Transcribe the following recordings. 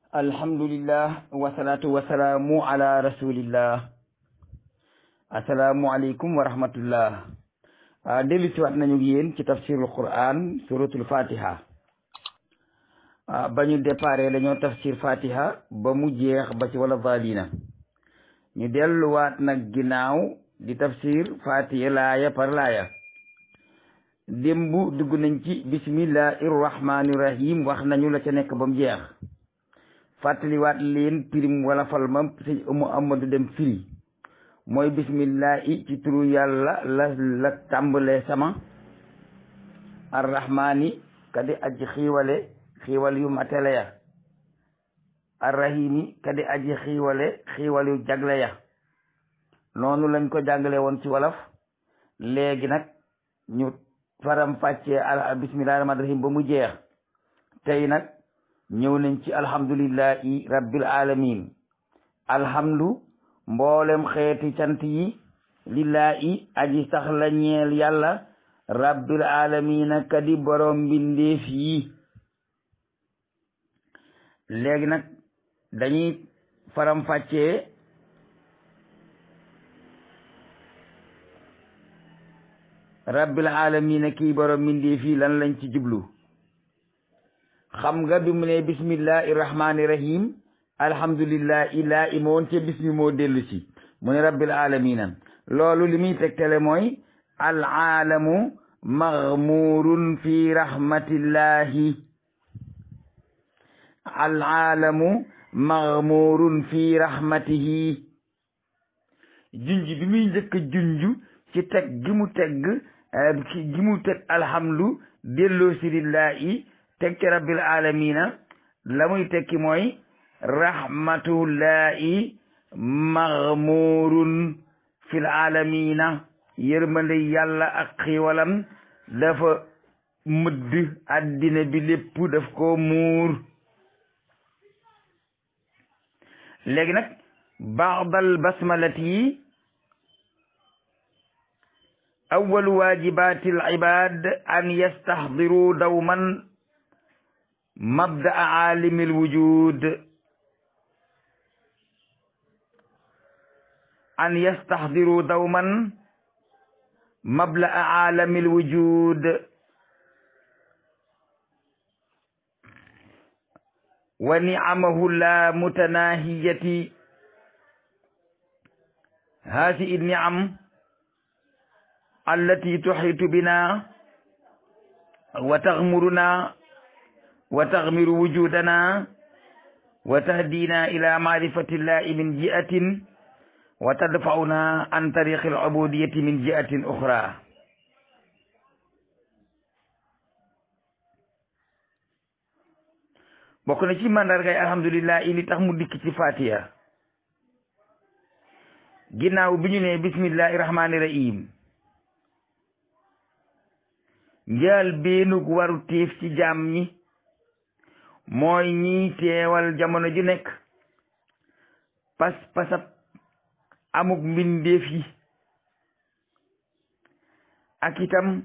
alhamdulillah wasalaatu wasalaamu ala rasulillah asalaamualeykum wa rahmatullah dellu siwaat nañu yéen ci tafsirul quran suratul fatiha ba ñu déparé dañoo tafsir fatiha ba mu jeex ba ci wala zalina ñu delluwaat nag ginnaaw di tafsir fatiha laaya par laaya démb dugg nañ ci bismillahir rahmanir rahim wax nañu la ca nekk ba mu jeex fàttaliwaat leen pirim wala fal ma sëñ Amadou dem firi mooy bismillahi ci turu yàlla la tàmbalee sama arrahmani kadi aji xiiwale xiiwal yu matale ya arrahimi kadi aji xiiwale xiiwal yu jagle ya noonu lañ ko jàngale woon ci wolof léegi nag ñu faram fàccee bismillahi rahmaani rahim ba mu jeex tey nag ñëw nañ ci alhamdulillahi rabbil alamin alhamdu mboolem xeeti cant yi lillahi aji sax la ñeel yàlla rabbil alamina kadi borom mbindeef yi léegi nag dañuy faram fàccee rabbil alamina kii borom mbindeef yi lan lañ ci jublu xam nga bi mu ne bismillahi rahmani rahim alhamdulillahi laa imoon ca bismi moo dellu si mu ne rabbil alamina loolu li muy tegtale mooy al aalamu maghmurun fi rahmatillahi al aalamu maghmurun fi rahmatihi junj bi muy njëkk junj ci teg gi mu teg alhamdu delloo si lillahi teg ci rabbil alamina la muy tekki mooy rahmatullahi maghmurun fil alamina yërmande yàlla ak xiiwalam dafa mëdd àddina bi lépp daf ko muur léegi nag ba'dal basmalati awwalu waajibatil ibaad an yastahdiru dawman mabda aalimil wujud an yastahdiru dawman mabda aalamil wujud wa ni'amahu la mutanahiyati haasihi ni'am allati tuhitu bina wa taghmuruna wa taghmiru wujudana wa tahdina ila ma'rifatillahi min ji'atin wa tadfa'una an tariqil ubudiyyati min ji'atin ukhra bokk na ci mandargay alhamdulillah li tax mu dikk ci fatiha ginnaaw bi ñu ne bismillahi rahmani rahim njaal beenug waru téef ci jaam ñi mooy ñiy teewal jamono ju nekk pas-pasab amuk mbindeef yi ak itam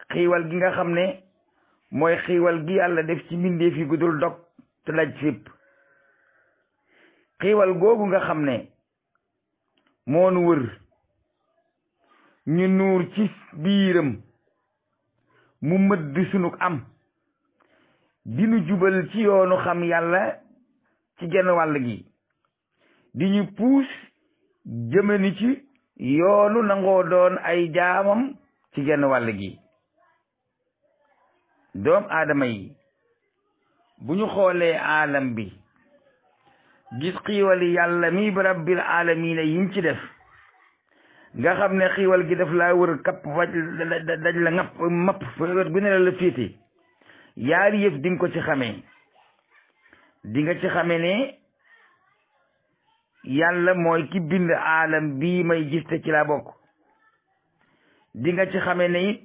xiiwal gi nga xam ne mooy xiiwal gi yàlla def ci mbindeef yi gudul dog te daj fépp xiiwal googu nga xam ne moonu wër ñu nuur ci biiram mu mëdd sunuk am dinu jubal ci yoonu xam yàlla ci genn wàll gi di ñu puus jëmani ci yoonu nangoo doon ay jaamam ci genn wàll gi doom aadama yi bu ñu xoolee aalam bi gis xiiwali yàlla mi rabbil alamina yim ci def nga xam ne xiiwal gi daf laa wër kapp waj daj la ngapp mapp bu ne la féete yaari yëf di nga ko ci xamee di nga ci xamee ne yàlla mooy ki bind aalam bii may gis te ci laa bokk di nga ci xamee ne it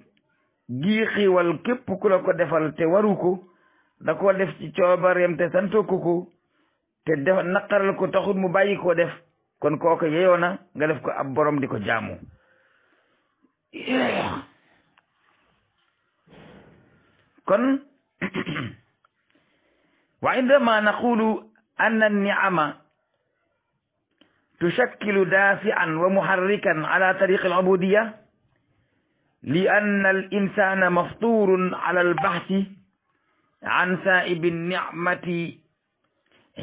gii xiiwal képp ku la ko defal te waru ko da ko def ci coobareem te santoo ko te def naqaral ko taxul mu bàyyi koo def kon kooku yeyoo na nga def ko ab borom di ko jaamu kon wa indama naqulu anna an-ni'ama tushakkilu dafi'an wa muharrikan ala tariqi al-ubudiyya li anna al-insana mafturun ala al-bahthi an sa'ibi an-ni'mati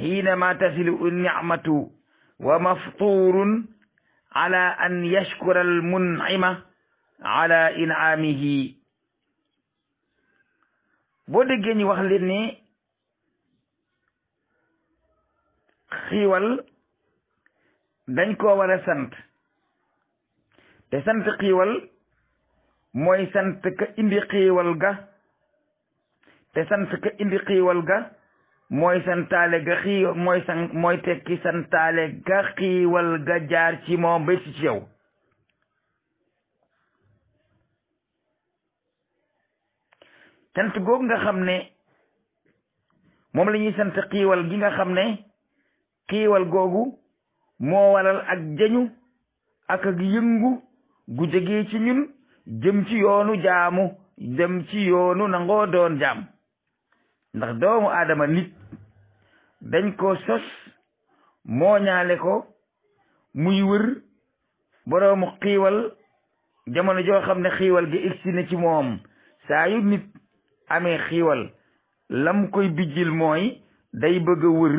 hinama tasilu an-ni'matu wa mafturun ala an yashkura al-mun'ima ala in'amihi. boo déggee ñu wax leen ne xiiwal dañ koo war a sant te sant xiiwal mooy sant ka indi xiiwal ga te sant ka indi xiiwal ga mooy santaale ga mooy tekki santaale ga xiiwal ga jaar ci moom ba ci yow. sant googu nga xam ne moom la ñuy sant xiiwal gi nga xam ne xiiwal googu moo waral ak jañu ak yëngu gu jógee ci ñun jëm ci yoonu jaamu jëm ci yoonu nangoo doon jaam. ndax doomu aadama nit dañ ko sos mooñaale ko muy wër boroomu xiiwal jamono joo xam ne xiiwal gi egsi na ci moom. saa yu nit amee xiiwal lam koy bijjil mooy day bëgg a wër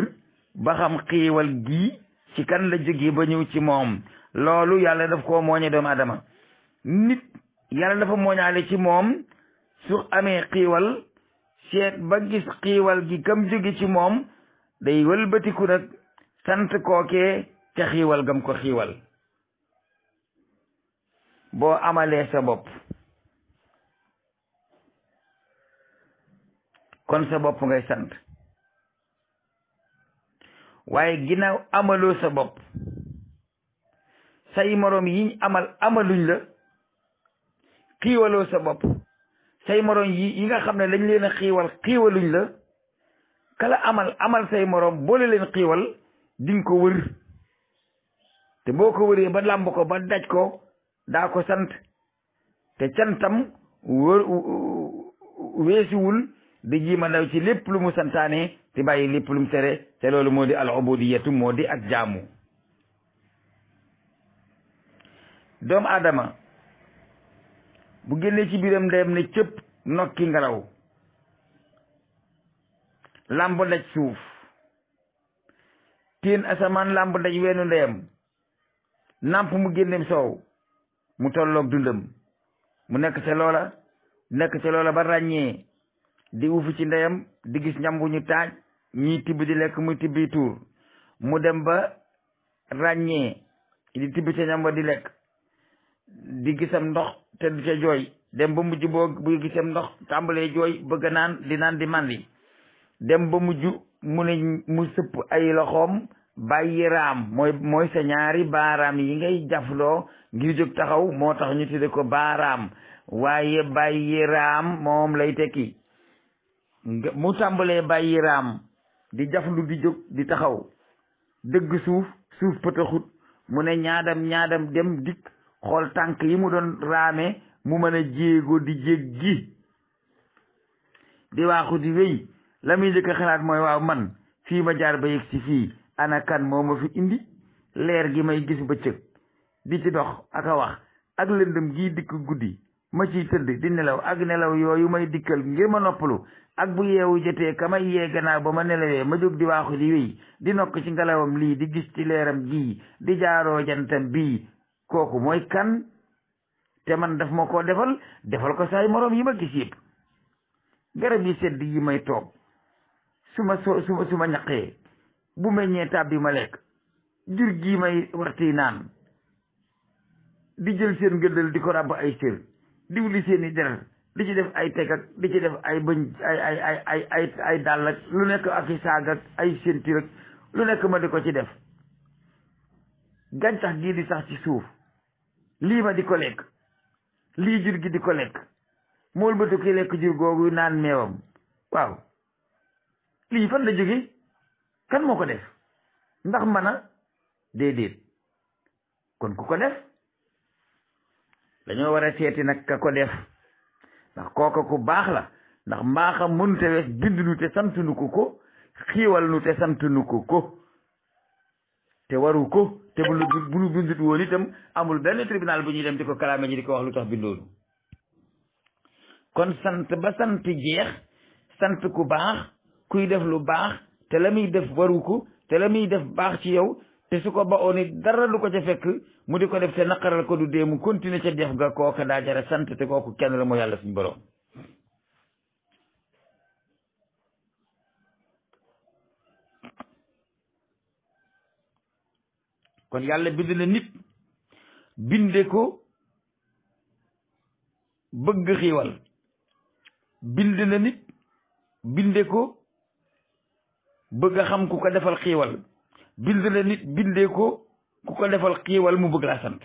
ba xam xiiwal gi ci kan la jógee ba ñëw ci moom. loolu yàlla daf koo mooñe doomu adama. nit yàlla dafa mooñaale ci moom su amee xiiwal seet ba gis xiiwal gi kam jóge ci moom day wëlbatiku nag sant kookee ca xiiwal gam ko xiiwal. boo amalee sa bopp kon sa bopp ngay sant, waaye ginnaaw amaloo sa bopp say moroom yiñ amaluñ la, xiiwaloo sa bopp say moroom yi nga xam ne dañ leen a xiiwaluñ la, kala amal say moroom boole leen xiiwal dinga ko wër, te boo ko wëree ba làmb ko ba daj ko daa ko sant. te cantam weesuwul di jiima ndaw ci lépp lu mu santaane te bàyyi lépp lu mu tere, te loolu moo di al ubudiyatu, moo di ak jaamu. doomu aadama bu génnee ci biiram ndeyam ne cëpp nokki ngelaw làmb daj suuf, teen asamaan làmb daj weenu ndeyam, nàmp mu génneem soow, mu tolloog dundam, mu nekk ca loola ba ràññee di ufu ci ndeyam, di gis ñam wu ñu taaj, ñii tibb di lekk muy tibbi tuur, mu dem ba ràññee di tibb ca ñam wa di lekk, di gisam ndox te du ca jooy, dem ba mujj bu gisam ndox tàmbalee jooy bëgg naan di màndi, dem ba mujj mu sëpp ay loxoom bàyyi raam, mooy sa ñaari baaraam yi ngay jafloo ngir jóg taxaw, moo tax ñu tudde ko baaraam, waaye bàyyi raam moom lay tekki. mu tàmbalee bàyyi raam di jaflu di jóg di taxaw, dëgg suuf pëtaxut, mu ne ñaadam dem dikk xool tànk yi mu doon raame mu mën a jéego di jéggi di waaxu di wéy. la muy jëkk xalaat mooy waaw man fii ma jaar ba yegg si fii ana kan moo ma fi indi, leer gi may gis bëccëg di ci dox ak a wax ak lëndëm gii dikk guddi ma ciy tëdd di nelaw ak nelaw yooyu may dikkal ngir ma noppalu, ak bu yeewu jotee ka may yee gannaaw ba ma nelawee ma jóg di waaxu di wéy di nokk ci ngelawam lii di gis ci leeram gii di jaaroo jantam bii, kooku mooy kan? te man daf ma koo defal ko saay moroom yi ma gis yëpp. garab yi sedd yi may toog su ma ñaqee bu meññee tàbbi ma lekk, jur gi may waxti naan di jël seen gëddal di ko ràbb ay sër, diwli seeni deret di ci def ay teg ak di ci def ay bëñ ay dàll ak lu nekk ak i saag ak ay sentir ak lu nekk ma di ko ci def. gàncax gii di sax ci suuf lii ma di ko lekk, lii jur gi di ko lekk, mool bëtu ki lekk jur googu naan meewam, waaw lii fan la jóge? kan moo ko def? ndax mën a déedéet. kon ku ko def dañoo war a seeti nag ka ko def, ndax kooka ku baax la, ndax mbaaxam mënute wees bindunu te santunu ko xiiwal nu te sant nu ko te waru ko te bu nu bindut woon itam amul benn tribunal bu ñuy dem di ko kalaame ji di ko wax lu tax bindoonu kon sant ba sant jeex sant ku baax kuy def lu baax te la muy def waru ko te la muy def baax ci yow te su ko ba oo ni dara du ko ca fekk mu di ko def te naqaral ko du dee mu continuer ca def ga kooka daa jara sant te kooku kenn la moo yàlla suñu borom kon yàlla bind na nit binde ko bëgg xiiwal bind na nit binde ko bëgg a xam ku ko defal xiiwal bind na nit binde ko ku ko defal xiiwal mu bëgg laa sant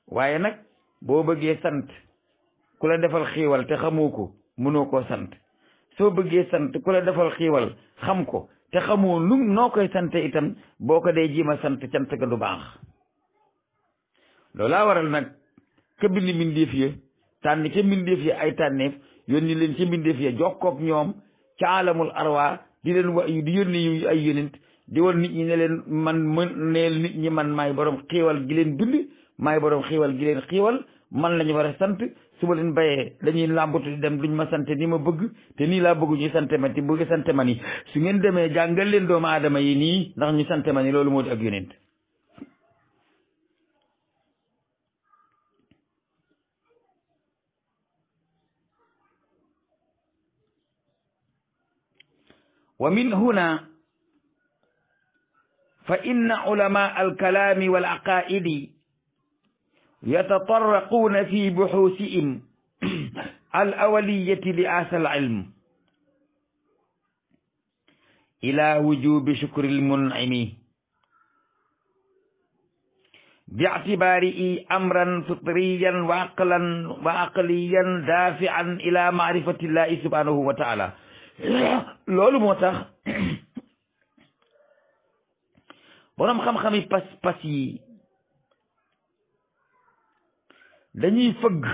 waaye nag boo bëggee sant ku la defal xiiwal te xamoo ko mënoo koo sant soo bëggee sant ku la defal xiiwal xam ko te xamoo noo koy sante itam boo ko dee jiima sant cant ga du baax loolaa waral nag ka bind mbindeef ya tànn ca mbindeef ya ay tànneef yónni leen ca mbindeef ya jokkoog ñoom ca alamul arwa di leen wax yu di yónni yu ay yónent di woon nit ñi ne leen neel nit ñi man maay borom xiiwal gi leen bind maay borom xiiwal gi leen xiiwal man lañu war a sant su ma leen bayee dañuy làmbatu di dem duñ ma sante ni ma bëgg te nii laa bëgg ñu sante ma te bëgg sante ma ni su ngeen demee jàngal leen doomu aadama yi nii ndax ñu sante ma ni loolu moo di ak yonent wa min huna fa inna ulama alkalaami wal aqaidi yatatarraquuna fi buxuusihim al awaliyati li asal ilm ila wujubi shukri almun'imi bi'tibarihi amran fitriyan wa aqliyan dafi'an ila ma'rifati llahi subhanahu wa ta'ala loolu moo tax boroom xam-xami pas yi dañuy fëgg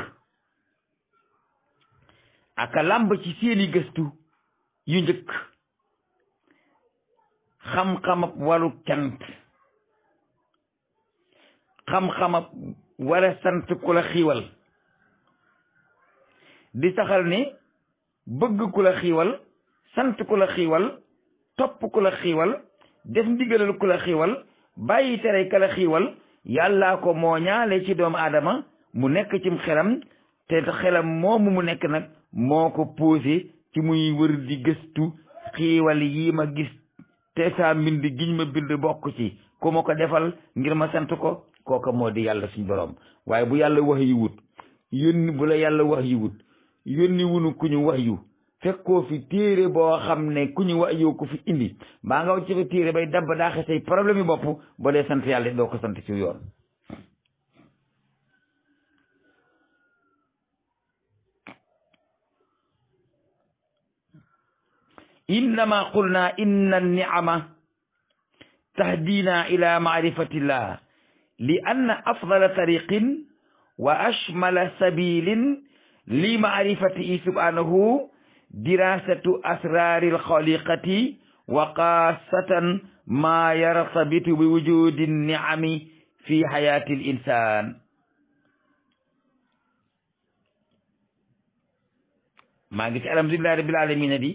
aka làmb ci seeni gëstu yu njëkk xam-xamab walu cant xam-xamab wala sant ku la xiiwal di saxal ne bëgg ku la xiiwal sant ku la xiiwal topp ku la xiiwal def ndigalal ku la xiiwal bàyyi tere ka la xiiwal yàllaa ko moo ñaale ci doomu aadama mu nekk cim xelam te xelam moomu mu nekk nag moo ko posé ci muy wër di gëstu xiiwal yi ma gis te saa mbind giñ ma bind bokk ci ku ma ko defal ngir ma sant ko kooka moo di yàlla suñ borom waaye bu yàlla wax yu wut yónni bu la yàlla wax yu wut yónni wunu ku ñu wax yu fekkoo fi téere boo xam ne ku ñu wax yow ko fi indi mbaa nga ci fi téere bay dabba daaxe say problème yi bopp boo dee sant yàlla doo ko sant ci yoon innama qulna inna ni'ama tahdina ila ma'rifatillah li anna afdala tariqin wa ashmala sabilin li ma'rifatihi subhanahu dirasatu asraril khaliqati wa xaasatan ma yartabitu bi wujudi ni'ami fi hayati l insan maa ngi ci alhamdulillahi rabbil alamin di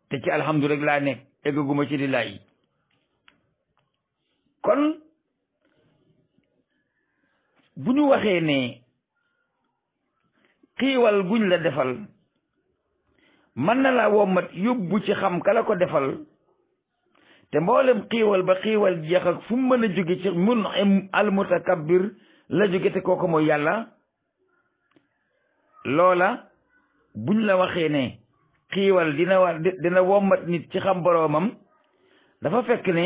te ci alhamdulilah laa nekk eggaguma ci di laay kon bu ñu waxee ne xiiwal guñ la defal mën na laa wommat yóbbu ci xam ka la ko defal te mboolem xiiwal ba xiiwal jeex ak fu mu mën a jóge ci mun al mutakabbir la jóge te kooku mooy yàlla loola buñ la waxee ne xiiwal dina wommat nit ci xam boroomam dafa fekk ne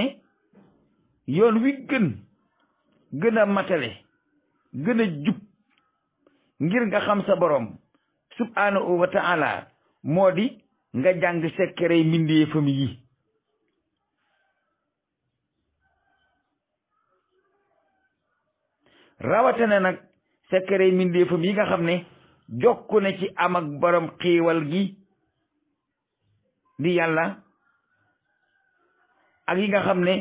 yoon wi gën a matale gën a jub ngir nga xam sa boroom subhanahu wa ta'ala moo di nga jàng sekkerey mbindeefam yi rawatana nag sekkerey mbindeefam yi nga xam ne jokku na ci am ak boroom xiiwal gi di yàlla ak yi nga xam ne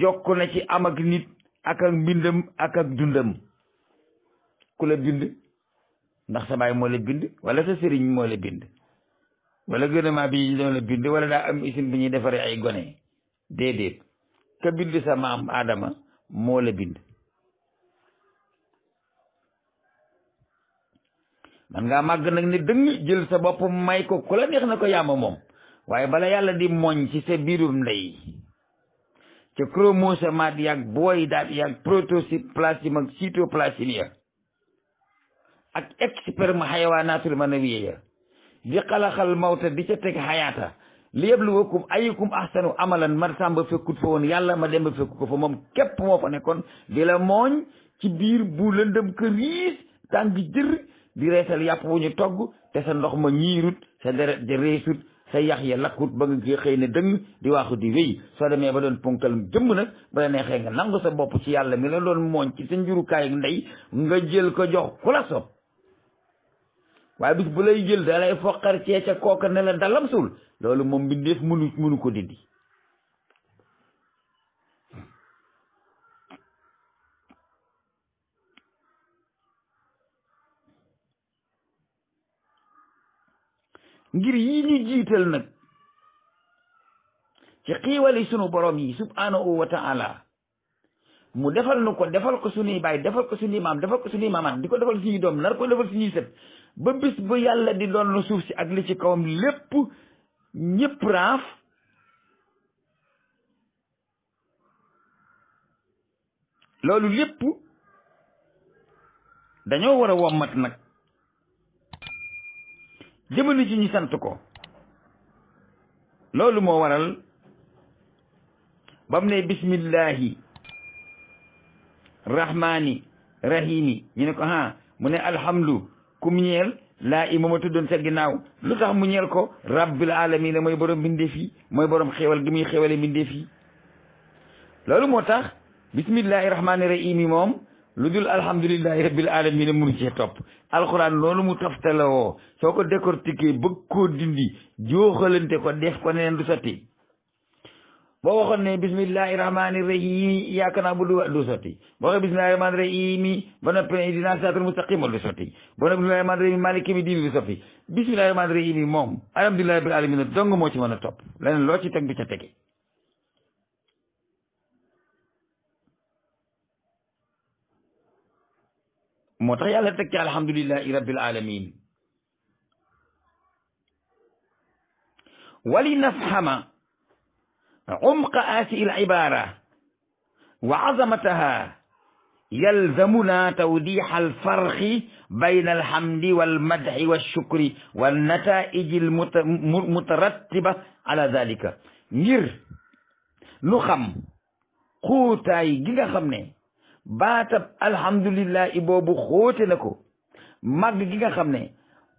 jokk na ci am ak nit ak ak mbindam ak ak dundam. ku la bind ndax sa baay moo la bind wala sa sëriñ moo la bind wala gouvernement bi ñoo la bind wala daa am usine bu ñuy defaree ay gone déedéet ka bind sa maam Adama moo la bind. man ngaa màgg nag ne dëng jël sa bopp may ko ku la neex na ko yaama moom waaye bala yàlla di moñ ci sa biirum ndey ca chromosome yaag booy daat yaag protoplasme ak cytoplasme ya ak experme xayawaanaatul manawiya ya di xalaxal mawta di ca teg xayaata li yabluwakum ayyukum ahsanu amalan ma sàmba fekkut fa woon yàlla ma demba fekku ko fa moom képp moo fa nekkoon di la mooñ ci biir bu lëndëm këriis tàng jër di reesal yàpp wu ñu togg te sa ndox ma ñiirut sa deret ja reesut sa yax ya lakkut ba nga xëy ne dëng di waaxu di wéy soo demee ba doon ponkal jëmm nag ba la neexee nga nangu sa bopp ci yàlla mi la doon mooñ ci sa njurukaay ak ndey nga jël ko jox ku la sopp waaye bis bu lay jël da lay foqar cee ca kooka ne la dalam sul loolu moom mbindeef mënu ko dindi. ngir yi ñu jiital nag ci xiiwali sunu borom yi subhanahu wa ta'ala mu defal nu ko defal ko suñuy baay defal ko suñuy maam defal ko suñuy maamaat di ko defal suñuy doom nar ko defal suñuy sët ba bis bu yàlla di doon na suuf si ak li ci kawam lépp ñëpp raaf loolu lépp dañoo war a wommat nag jëmale ci ñu sant ko loolu moo waral bam ne bismillahi rahmani rahimi ñu ne ko mu ne alhamdu kum ñeel laa ima ma tuddoon sa ginnaaw lu tax mu ñeel ko rabbil alamin mooy borom mbindeef yi mooy borom xéewal gi muy xéewale mbindeef yi loolu moo tax bismillahi rahmani rahimi moom lu dul alhamdulillahi rabbil alamin mënu cee topp alxuraan loolu mu toftalawoo soo ko décortiquer bëgg koo dindi jooxalante ko def ko neneen du sotti boo waxoon ne bismillahi rahmani rahim iyyaka na'budu du sotti boo waxee bismillahi rahmani rahim ba noppi ne ihdina siraatal mustaqim du sotti boo ne bismillahi rahmani rahim maliki yawmi diin du sotti bismillahi rahmani rahim moom alhamdulillahi rabbil alamin dong moo ci mën a topp leneen loo ci teg du ca tege moo tax yàlla teg ci alhamdulillahi rabbil alamin wali nafhama umqa aasi il ibara wa azamataha yalzamuna tawdiha alfarqi bayna alhamdi walmadhi walshukri wannataiji almutarattiba ala dalika ngir nu xam xuutaay gi nga xam ne baatab alhamdulillahi boobu xóote na ko màgg gi nga xam ne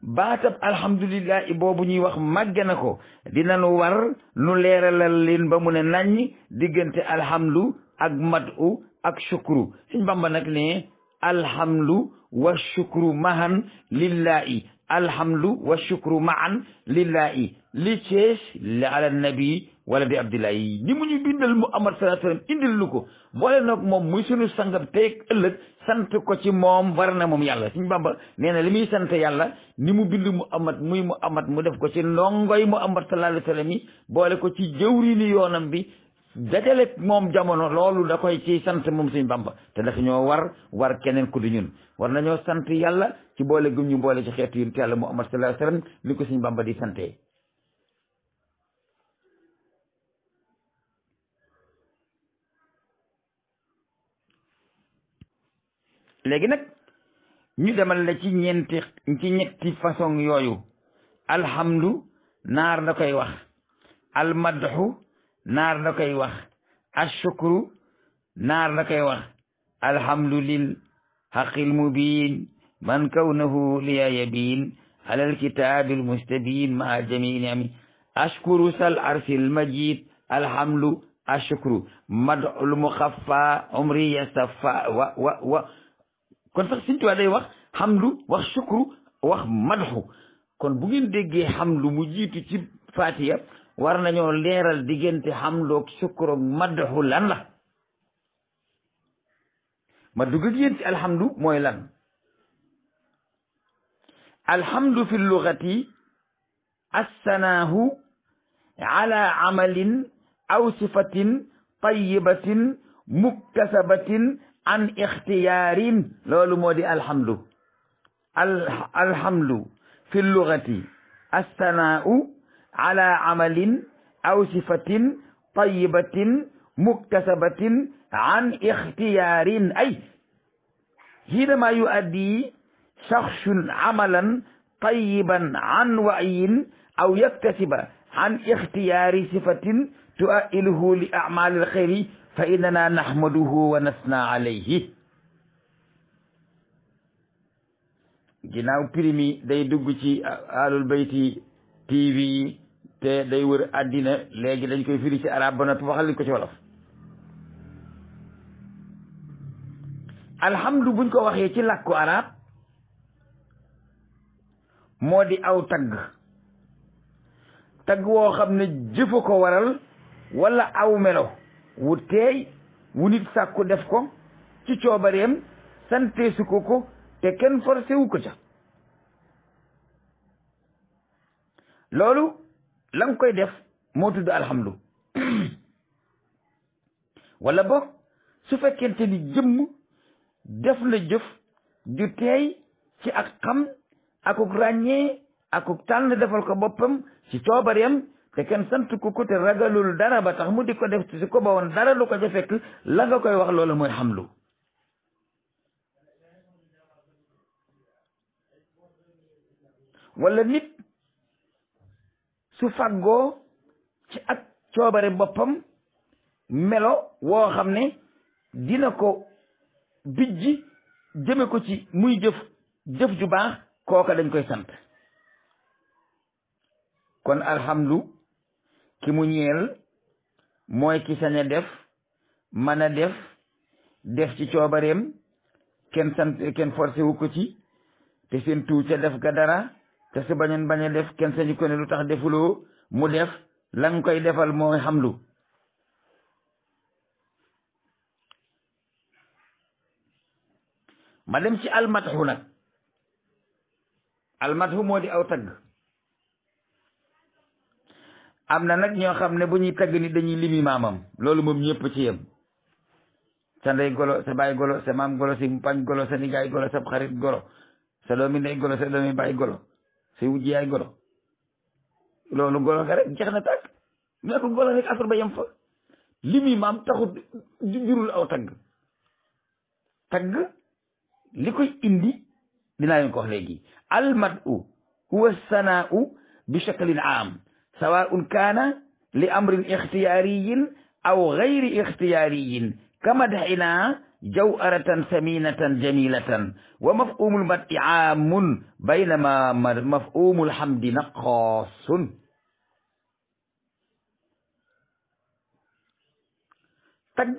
baatab alhamdulillahi boobu ñuy wax màgge na ko dinañu war nu leeralal leen ba mu ne naññ diggante alhamdu ak madu ak shukru Sëñ Bamba nag ne alhamdu wa shukru mahan lillahi alhamdu wa shukru mahan lillahi li cees la ala nabi wala di abdillahi ni mu ñu bindal Muhammad sallallahu alayhi wasallam indil lu ko boole nag moom muy sunu sangab teeg ëllëg sant ko ci moom war na moom yàlla Sëñ Bamba nee na li muy sant yàlla ni mu bind Muhammad muy Muhammad mu def ko ci ndongoy Muhammad sallallahu alayhi wasallam yi boole ko ci jëwriñu yoonam bi dajale moom jamono loolu da koy ci sant moom Sëñ Bamba te dafa ñoo war keneen ku du ñun war nañoo sant yàlla ci boole gum ñu boole ci xeetu yonent yàlla Muhammad sallallahu alayhi wasallam li ko Sëñ Bamba di sante léegi nag ñu demal la ci ñetti façon yooyu alhamdu naar da koy wax almadhu naar da koy wax ashukru naar da koy wax alhamdu lil haqqil mubin man kawnahu liya yabin alal kitabil mustabin ma jamii niami ashkuru sal arsil majid alhamdu ashukru mad'ul mukhaffa umri yastafa wa kon sax Sëñ Tuubaa day wax hamdu wax shukru wax madhu kon bu ngeen déggee hamdu mu jiitu ci Fatiha war nañoo leeral diggante hamdoog sukkuroog madhu lan la ma dugg ak yéen ci alhamdu mooy lan alhamdu fi lugati assanaahu ala amalin aw sifatin tayibatin muktasabatin an ixtiyaarin loolu moo di alhamdu alhamdu fi lugati assanaau ala amalin aw sifatin tayibatin muktasabatin an ixtiyaarin ay hiinama yuaddi shakhsun amalan tayiban an wa'yin aw yaktasiba an ixtiyaari sifatin tu'ailuhu li a'maali alxayri fa innana nahmaduhu wa nasna alayhi ginnaaw primi day dugg ci alul bayti TV te day wër àddina léegi dañ koy firi ci arab ba noppi waxal li ko ci wolof alhamdu buñ ko waxee ci làkku arab moo di aw tagg woo xam ne jëfa ko waral wala aw melo wu teey wu nit sàkku def ko ci coobareem sante su ko te kenn forcé wu ko ca loolu la nga koy def moo tudd alhamdu wala boog su fekkente ni jëmm def na jëf ju teey ci ak xam akuk ràññee akuk tànn defal ko boppam ci coobareem te kenn sant ko te ragalul dara ba tax mu di ko def ci ko ba woon dara lu ko ca fekk la nga koy wax loolu mooy hamdu wala nit su fàggoo ci ak coobare boppam melo woo xam ne dina ko bijji jëme ko ci muy jëf ju baax kooka dañ koy sant kon alhamdu ki mu ñeel mooy ki sañ a def mën a def ci coobareem kenn forcé wu ko ci te seen tuu ca def ga dara te su bañoon bañ a def kenn sañu ko ne lu tax defuloo mu def la nga koy defal mooy hamdu ma dem ci almatxu nag almatxu moo di aw tagg am na nag ñoo xam ne bu ñuy tagg ni dañuy limi maamam loolu moom ñëpp ci yem sa ndey golo sa baay golo sa maam golo sa mpañ golo sa nijaay golo sa xarit golo sa doomi ndey golo sa doomi baay golo sa wujji yaay golo loolu golo nga rek jeex na tàgg mais ko golo rek affaire ba yem fa limi maam taxut jurul aw tagg li koy indi dinaa leen ko wax léegi almadu huwa sanaau bi shaklin aam sawaun kaana li amrin ixtiyaariyin aw gayri ixtiyaariyin kamadxina jawharatan saminatan jamilatan wa mafhumul madi aamun baynama mafhumul hamdi naqaasun tagg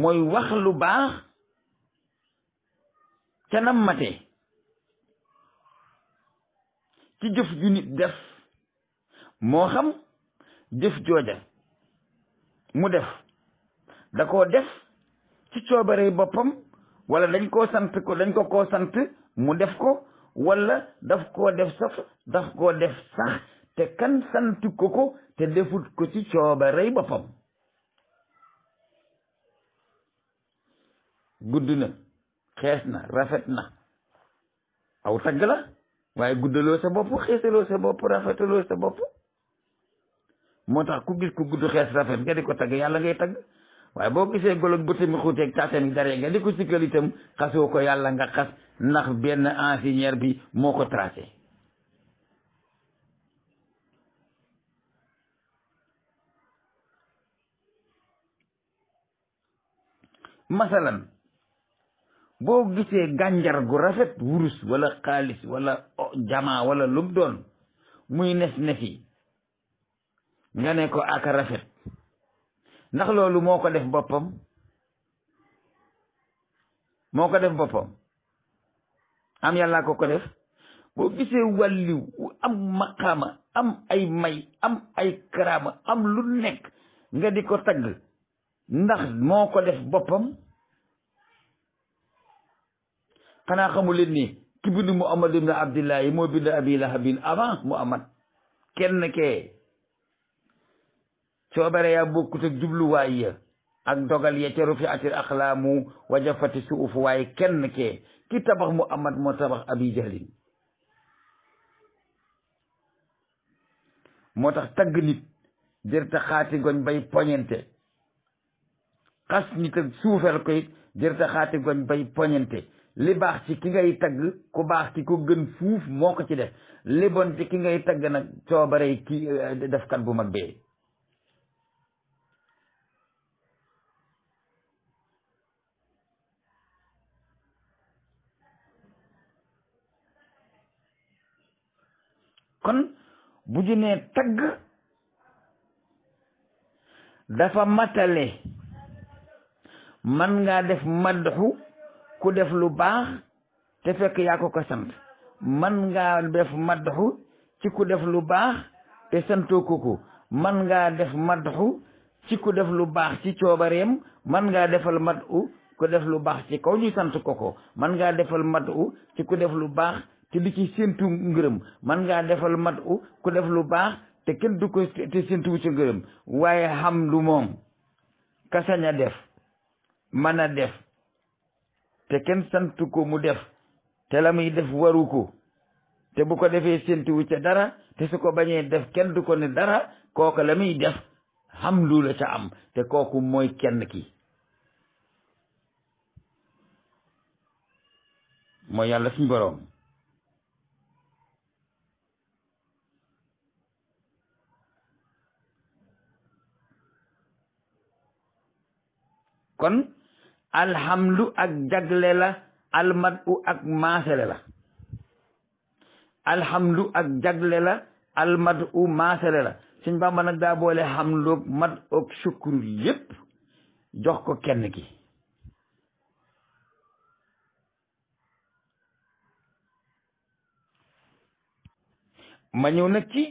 mooy wax lu baax ca nam mate ci jëf ju nit def moo xam jëf jooja mu def da koo def ci coobare boppam wala dañ koo sant mu def ko wala daf koo def sax te kan sant ko te defut ko ci coobare boppam gudd na xees na rafet na aw tagg la waaye guddaloo sa bopp xeesaloo sa bopp rafetaloo sa bopp moo tax ku gis ku gudd xees rafet nga di ko tagg yàlla ngay tagg waaye boo gisee golo bëtami xuuteeg taatami daree nga di ko sikkal itam xasoo ko yàlla nga xas ndax benn ingénieur bi moo ko tracé masalan boo gisee gànjar gu rafet wurus wala xaalis wala jama wala lum doon muy nes-nesi nga ne ko aka rafet ndax loolu moo ko def boppam am yàlla ko def boo gisee wàlliw am maqaama am ay may am ay karaama am lu nekk nga di ko tagg ndax moo ko def boppam. xanaa xamu leen ni ki bind Muhammad ibn Abdillahi moo bind Abi Lahabin avant Muhammad. kenn kee coobare yaa bokkut ak jubluwaay ya ak dogal ya ca rufi'atil aqlaamu wa jaffati suuf waaye kenn kee ki tabax Muhammad moo tabax Abi Jahlin. moo tax tagg nit jërta xaati goñ bay poñente xas nit ak suufel ko it jërta xaati goñ bay poñente li baax ci ki ngay tagg ku baax ki ko gën fuuf moo ko ci def li bon ci ki ngay tagg nag coobare ki defkat bu mag bee. kon bu ñu nee tagg dafa matale man ngaa def madxu ku def lu baax te fekk yaa ko sant man ngaa def madxu ci ku def lu baax te santoo ko man ngaa def madxu ci ku def lu baax ci coobareem man ngaa defal madxu ku def lu baax ci kaw ñu sant ko man ngaa defal madxu ci ku def lu baax te di ci séentu ngërëm man ngaa defal madxu ku def lu baax te kenn du ko te séentu ci ngërëm waaye hamdu moom kasañ a def mën a def te kenn sant ko mu def te la muy def waru ko te bu ko defee séentu ca dara te su ko bañee def kenn du ko ne dara kooka la muy def hamdu la ca am te kooku mooy kenn ki mooy yàlla suñu boroom. kon alhamdu ak jagle la almadu ak maasale la alhamdu ak jagle la almadu maasale la Sëñ Bàmba nag daa boole hamdu ak mad ak shukru yépp jox ko kenn ki ma ñëw nag ci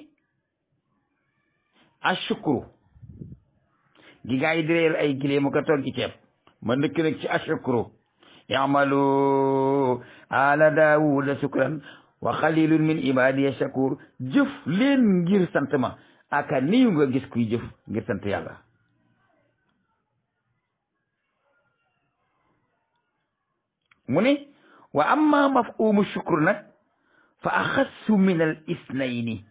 ashukru gi gaa yi di réel ay gilee mu ko toggi ceeb ma ndëkk nag ci ashukru i'malu ala daawuda sukran wa xalilun min ibadiya shakur jëf leen ngir sant ma aka niyu nga gis kuy jëf ngir sant yàlla mu ne wa amma mafhumu shukru nag fa axassu min al isnayni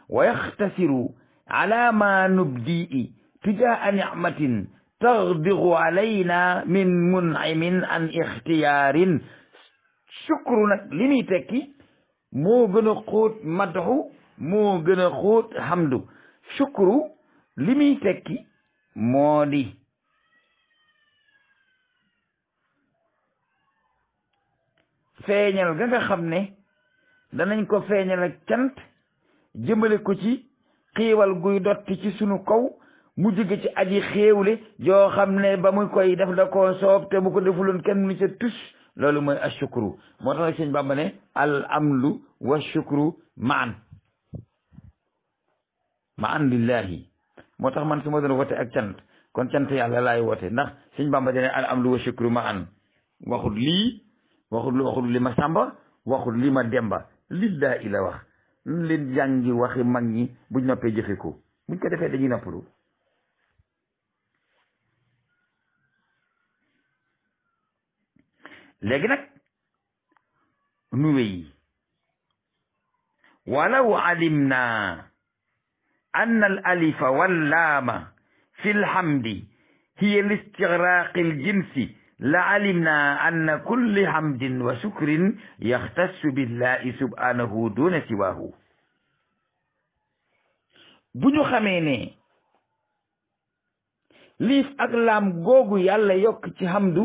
wa yaxtasiru ala ma nubdii tijaa nicmatin taxdigu alayna min mun'imin an ixtiyaarin shukru nag li muy tekki moo gën a xóot madhu moo gën a xóot hamdu shukru li muy tekki moo di feeñal ga nga xam ne danañ ko feeñal ak cant jëmale ko ci xiiwal guy dotti ci sunu kaw mu jóge ci aji xéewle joo xam ne ba mu koy def da koo soob te bu ko defuloon kenn mu ca tus loolu mooy ashukru moo tax nag sëñ Bàmba ne al amdu wa shukru maan lillahi moo tax man su ma doon wote ak cant kon cant yàlla laay wote ndax sëñ Bàmba dane al amdu wa shukru maan waxul lii waxul li ma sàmba waxul li ma demba lillahi la wax ñu leen jàngi waxi mag ñi buñ noppee jëfe ko buñ ko defee dañuy noppalu léegi nag nu wéy walaw alimna anna al alifa wallaama fi lhamdi hiya listigraqi ljinsi la alimna anna kulli hamdin wa shukrin yaxtassu billahi subhanahu duna siwahu bu ñu xamee ne liif ak laam googu yàlla yokk ci hamdu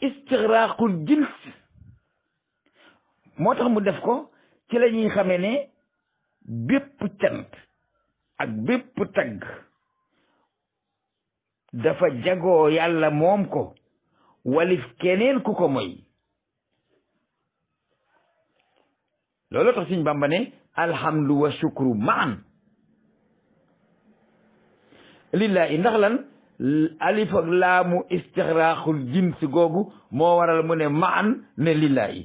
istigraqul jins moo tax mu def ko ci la ñuy xamee ne bépp cant ak bépp tagg dafa jagoo yàlla moom ko walif keneen ku ko moy loolu tax Sëñ Bàmba ne alhamdu wa shukru maan lillahi ndax lan alif ak laamu istixraaxul jins googu moo waral mu ne maan ne lillahi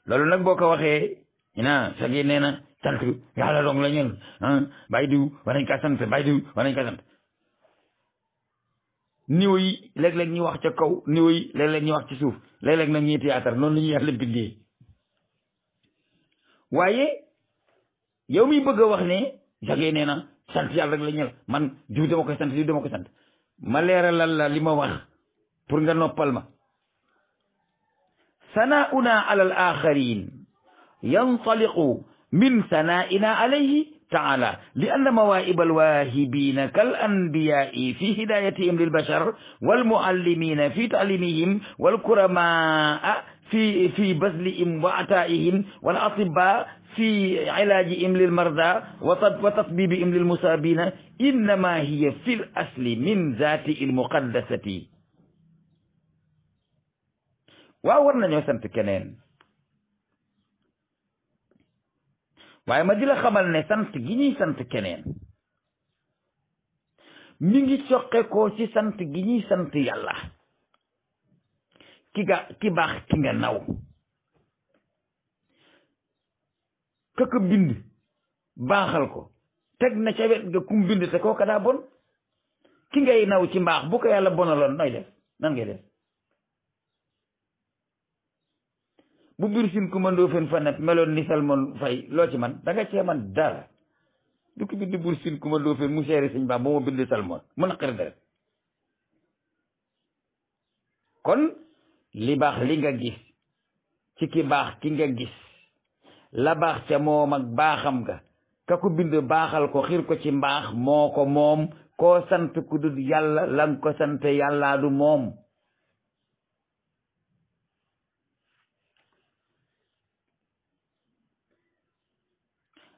loolu nag boo ko waxee sagi nee na sant yàlla dong la ñun bàyyi diw war nañ ka sant bàyyi diw war nañ ka sant niveau yi léeg-léeg ñu wax ca kaw niveau yi léeg-léeg ñu wax ci suuf léeg-léeg nag ñuy théâtre noonu la ñuy yàlla bindee waaye yow mi bëgg a wax ne sagi nee na sant yàlla rek la ñel man diw dama koy sant diw dama koy sant ma leeralal la li ma wax pour nga noppal ma sanaa'una ala al axarin yanطaliqu min sanaa'ina alayhi taala li anna mawaa'ib alwaahibina kal anbiyaai fi hidayatihim lilbashar walmuallimina fi taalimihim walkuramaa fi baslihim wa ataa'ihim wal atibaa fi ilaajihim lilmarda wa tatbibihim lilmusaabina innama hiya fi l asli min zaati almuqaddasati waaw war nañoo sant keneen waaye ma di la xamal ne sant gi ñuy sant keneen mi ngi soqe ko ci sant gi ñuy sant yàlla ki baax ki nga naw ka ko bind baaxal ko teg na ca wet ga kum bind te kooka daa bon ki ngay naw ci mbaax bu ko yàlla bonaloon nooy def nan ngay def bu biir sin ku mandoo fen fa net meloon ni Salmon Fay loo ci man da nga cee man dara du ko bind buur sin ku mandoo fen mu seeri Sëñ Bamba ba ma bind Salmon mu naqari deret kon li baax li nga gis ci ki baax ki nga gis la baax ca moom ak baaxam nga ka ko bind baaxal ko xiir ko ci mbaax moo ko moom koo sant ku dul yàlla la nga ko sant yàllaa du moom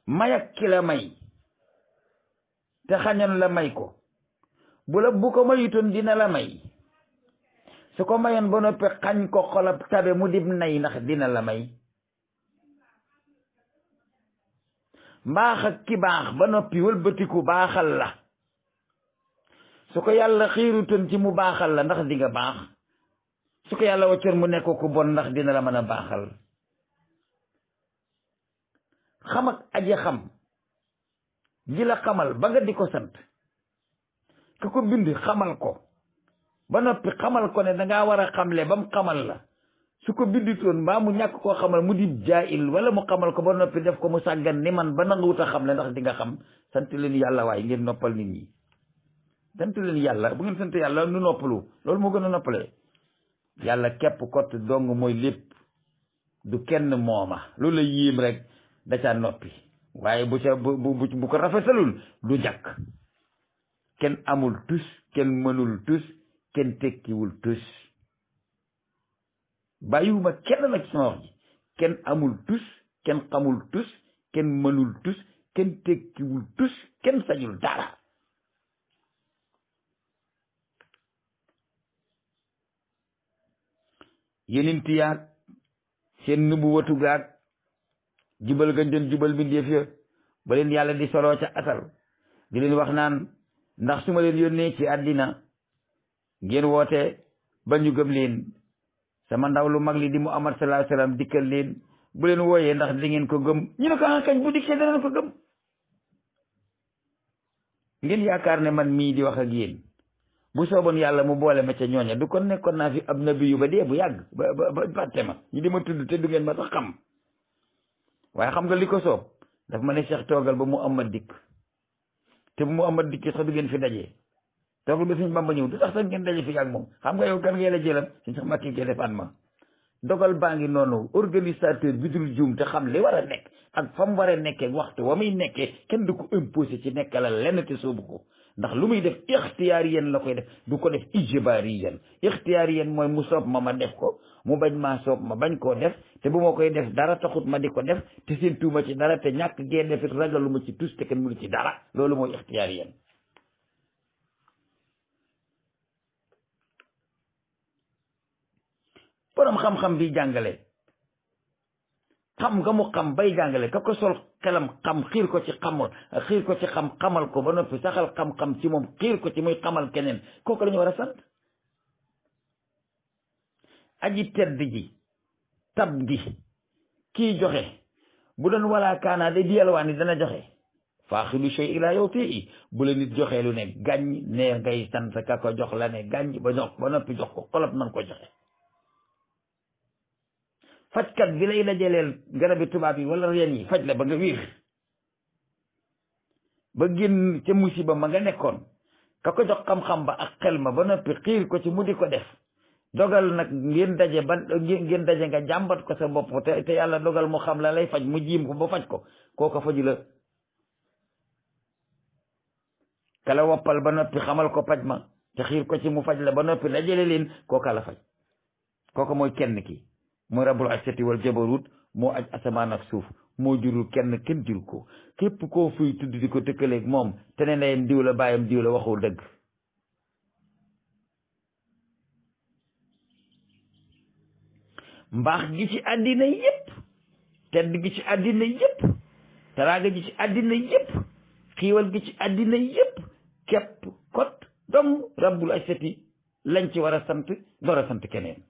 may ak ki la may te xañoon la may ko bu ko mayutoon dina la may su ko mayoon ba noppi xañ ko xolab tabe mu dib nay ndax dina la may mbaax ak ki baax ba noppi wëlbatiku baaxal la su ko yàlla xiirutoon ci mu baaxal la ndax di nga baax su ko yàlla waccoon mu nekk ku bon ndax dina la mën a baaxal xam ak aji xam ji la xamal ba nga di ko sant ka ko bind xamal ko ba noppi xamal ko ne dangaa war a xamle ba mu xamal la su ko bindutoon mbaa mu ñàkk koo xamal mu di jaayil wala mu xamal ko ba noppi def ko mu sàggan ni man ba nanguwut a xamle ndax di nga xam sant leen yàlla waaye ngeen noppal nit ñi sant leen yàlla bu ngeen sant yàlla nu noppalu loolu moo gën a noppalee yàlla képp kott dong mooy lépp du kenn mooma loolu la yéem rek da caa noppi waaye bu ko rafetalul du jàkk kenn amul tus kenn mënul tus kenn tekkiwul tus bàyyiwuma kenn nag sama wax ji kenn amul tus kenn xamul tus kenn mënul tus kenn tekkiwul tus kenn sañul dara yenent yaag seen nubu watu gaag jubal gañ doon jubal mbindeef ya ba leen yàlla di soloo ca atal di leen wax naan ndax su ma leen yónnee ci àddina ngeen woote ba ñu gëm leen sama ndaw lu mag li di Muhammad sallallahu alayhi wasallam dikkal leen bu leen wooyee ndax di ngeen ko gëm ñu ne ko kañ bu dikkee danañ ko gëm ngeen yaakaar ne man mii di wax ak yéen bu sooboon yàlla mu boole ma ca ñooña du kon nekkoon naa fi ab nabi yu ba dee bu yàgg ba fàtte ma ñu di ma tudd te du ngeen ma sax xam waaye xam nga li ko soob daf ma ne Cheikh toogal ba Muhammad dikk te bu Muhammad dikk sax du ngeen fi dajee toogal ba Sëñ Bamba ñëw du tax sax ngeen daje fi ak moom xam nga yow kan ngeen la jëlam suñ sax makki ke defaat ma dogal baa ngi noonu organisateur bi dul juum te xam li war a nekk ak fa mu war a nekkee waxtu wa muy nekkee kenn du ko imposé ci nekkalal lenn te soobu ko ndax lu muy def ixtiyaariyan la koy def du ko def ijbaariyan ixtiyaariyan mooy mu soob ma def ko mu bañ maa soob ma bañ koo def te bu ma koy def dara taxut ma di ko def te seen tuuma ci dara te ñàkk gee defit ragalu ma ci tus te kenn mënu ci dara loolu mooy ixtiyaariyan borom xam-xam bi jàngale xam nga mu xam bay jàngale ka ko sol xelam xam xiir ko ci xam xamal ko ba noppi saxal xam-xam ci moom xiir ko ci muy xamal keneen kooku la ñu war a sant. aji tedd ji tab gi kii joxe bu doon walaa kaanaa de di yalwaani dana joxe faaxilu shay ilaa yow tey bu la nit joxee lu ne gàññ ne ngay sant ka ko jox la ne gàññ ba noppi jox ko xolop man ko joxe. fajkat bi lay dajaleel garabi tubaab yi wala reen yi faj la ba nga wiir ba génn ca musiba ma nga nekkoon ka ko jox xam-xam ba ak xel ma ba noppi xiir ko ci mu di ko def dogal nag ngeen daje nga jàmbat ko sa bopp te yàlla dogal mu xam la lay faj mu jiim ko ba faj ko kooka faju la. kala woppal ba noppi xamal ko paj ma te xiir ko ci mu faj la ba noppi dajale leen kooka la faj. kooka mooy kenn ki mooy rabbul izzati wal jabarut moo aj asamaan ak suuf moo jurul kenn jur ko képp koo fuy tudd di ko tëkkaleeg moom te ne ndeyam diw la baayam diw la waxul dëgg. mbaax gi ci àddina yépp tedd gi ci àddina yépp taraaga gi ci àddina yépp xiiwal gi ci àddina yépp képp kot dong rabbul izzati lañ ci war a sant door a sant keneen.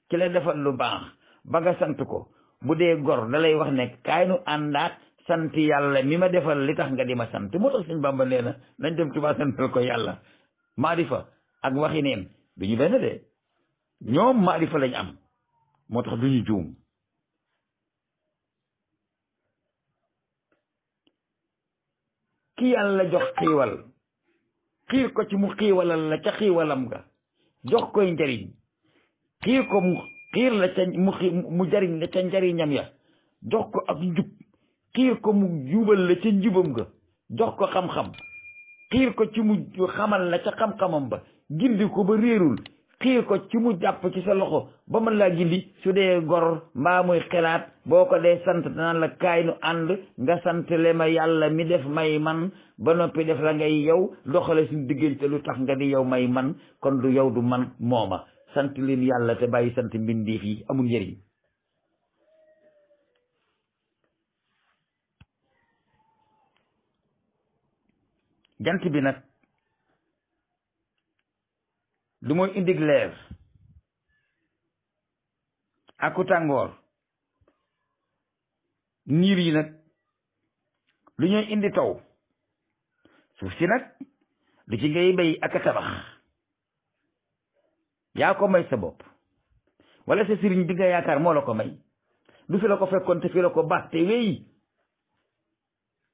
ki la defal lu baax ba nga sant ko bu dee gor da lay wax ne kaay nu àndaat sant yàlla mi ma defal li tax nga di ma sant moo tax Sëñ Bàmba nee na nañ dem Tuubaa santal ko yàlla. maarifa ak waxi neen du ñu benn de ñoom maarifa lañ am moo tax du ñu juum. ki yàlla jox xiiwal xiir ko ci mu xiiwalal la ca xiiwalam nga jox koy njariñ xiir ko mu xiir la ca mu jariñ la ca njariñam ya jox ko ak njub xiir ko mu jubal la ca njubam nga jox ko xam-xam xiir ko ci mu xamal la ca xam-xamam ba gindi ko ba réerul xiir ko ci mu jàpp ci sa loxo ba mën laa gindi su dee gor mbaa muy xelaat boo ko dee sant danaan la kaay nu ànd nga sant le ma yàlla mi def may man ba noppi def la ngay yow doxale suñu diggante lu tax nga di yow may man kon du yow du man mooma sant leen yàlla te bàyyi sant mbindeef yi amul njëriñ. jant bi nag lu mooy indi leer aku tàngoor niir yi nag lu ñooy indi taw suuf si nag lu ci ngay bay ak a tabax yaa ko may sa bopp wala sa sëriñ bi nga yaakaar moo la ko may du fi la ko fekkoon te fi la ko baax te wéy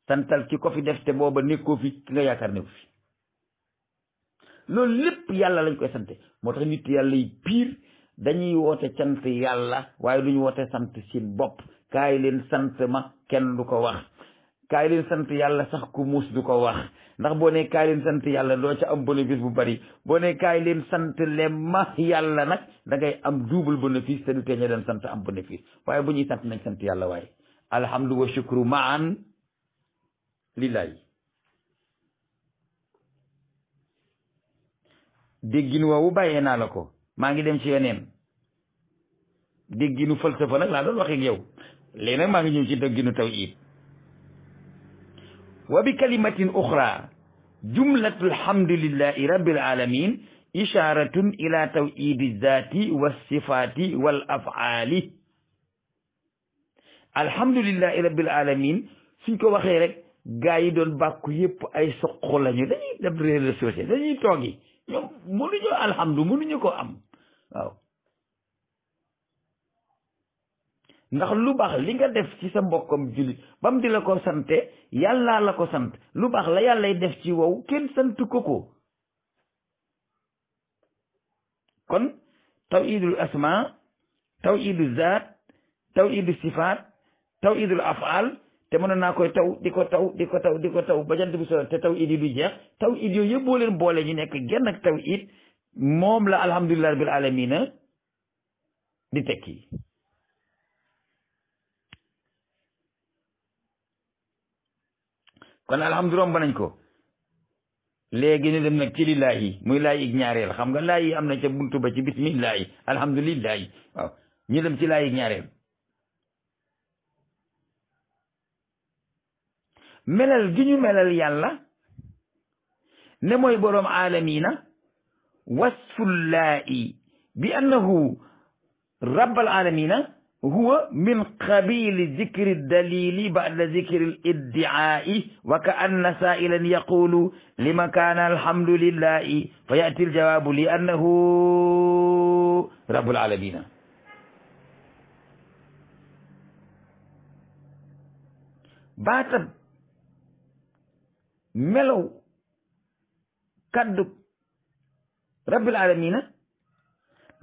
santal ci ko fi def te booba nekkoo fi ki nga yaakaar nekku fi loolu lépp yàlla lañ koy sante moo tax nit yàlla yi piir dañuy woote sant yàlla waaye duñu woote sant seen bopp kaay leen sant ma kenn du ko wax kaay leen sant yàlla sax ku muus du ko wax ndax boo ne kaay leen sant yàlla doo ca am bénéfice bu bari boo ne kaay leen sant le ma yàlla nag da ngay am double bénéfice te du tee ña doon sant am bénéfice waaye bu ñuy sant nañ sant yàlla waaye alhamdu wa shukru maan lillahi déggin woowu bàyyee naa la ko maa ngi dem ci yeneen dégginu falsafa nag laa doon waxee ak yow léegi nag maa ngi ñëw ci dégginu tawhid wa bi kalimatin uxra jumlatu alhamdulillahi rabbil alamin isharatun ila tawhidi zati wa sifati wal af'ali alhamdulillahi rabbil alamin suñ ko waxee rek gaa yi doon bàkku yépp ay soqu lañu dañuy dem réseaux sociaux dañuy toogi ñoom mënuñu alhamdu mënuñu ko am waaw ndax lu baax li nga def ci sa mbokkam jullit ba mu di la ko sante yàllaa la ko sant lu baax la yàllay def ci wow kenn sant ko kon tawhidul asma tawhidul zaat tawhidul sifaat tawhidul afaal te mënoon naa koy taw di ko taw ba jant bi so te tawhid yi du jeex tawhid yooyu yëpp boo leen boole ñu nekk genn ak tawhid moom la alhamdulillahi rabbil alamina di tekki kon alhamdu romb nañ ko léegi ñu dem nag ci lillaahi muy laay ig ñaareel xam nga laay yi am na ca buntu ba ci bismillaahi alhamdulillahi waaw ñu dem ci laay ig ñaareel melal gi ñu melal yàlla ne mooy boroom aalamiina wasfullaahi bi annahu rabbal aalamiina huwa min qabili zikri dalili ba'da zikri iddi'aa'i wa ka anna saa'ilan yaqulu lima kaana alhamdulillahi fa ya'ti aljawaabu li annahu rabbul aalamiina baatab melow kaddu rabbil aalamiina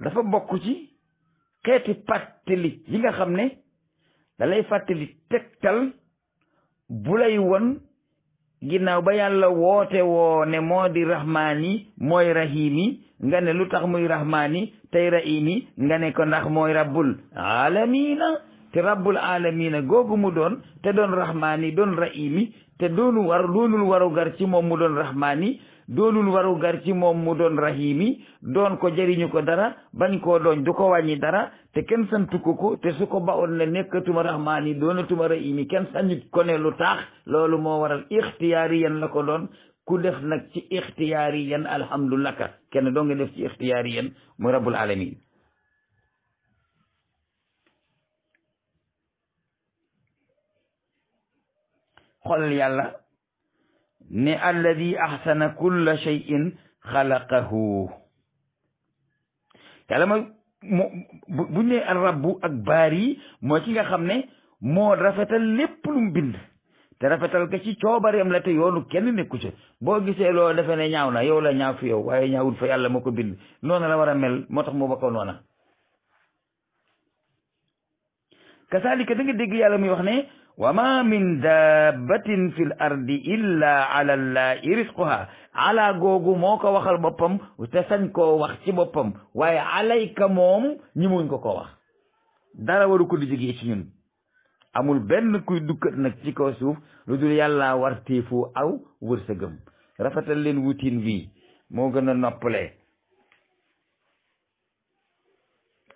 dafa bokk ci xeeti fàttali yi nga xam ne da lay fàttali tegtal bu lay won ginnaaw ba yàlla woote woo ne moo di rahmaani mooy rahimi nga ne lu tax muy rahmaani tey rahimi nga ne ko ndax mooy rabbul aalamiina te rabbul aalamiina googu mu doon te doon rahmaani doon rahimi te doonul waru gar ci moom mu doon rahmaani doonul waru gar ci moom mu doon rahimi doon ko jëriñu ko dara bañ koo doon du ko wàññi dara te kenn santu ko te su ko bawoon ne nekkatuma rahmaani doonatuma rahimi kenn sañut ko ne lu tax loolu moo waral ixtiyaari yan la ko doon ku def nag ci ixtiyaari yan alhamdulillah kenn doo nga def ci ixtiyaari yan mu rabbul alamin xoolal yàlla ne alladi ahsana kulla shay'in xalaqahu yàlla mooy bu ne al rabbu ak baari moo ci nga xam ne moo rafetal lépp lu mu bind te rafetal ga ci coobareem la te yoonu kenn nekku ci boo gisee loo defe ne ñaaw na yow la ñaaw fi yow waaye ñaawul fa yàlla moo ko bind noonu la war a mel moo tax mu ba ko noona kasaalika da nga dégg yàlla muy wax ne wa ma min dabbatin fil ardi illa ala llahi risquha ala googu moo ko waxal boppam te sañ koo wax ci boppam waaye alayka moom ñi muñ ko wax dara waru ko di jógee ci ñun amul benn kuy dukkat nag ci kaw suuf lu dul yàlla war téefu aw wërsëgam rafetal leen wutin wi moo gën a noppalee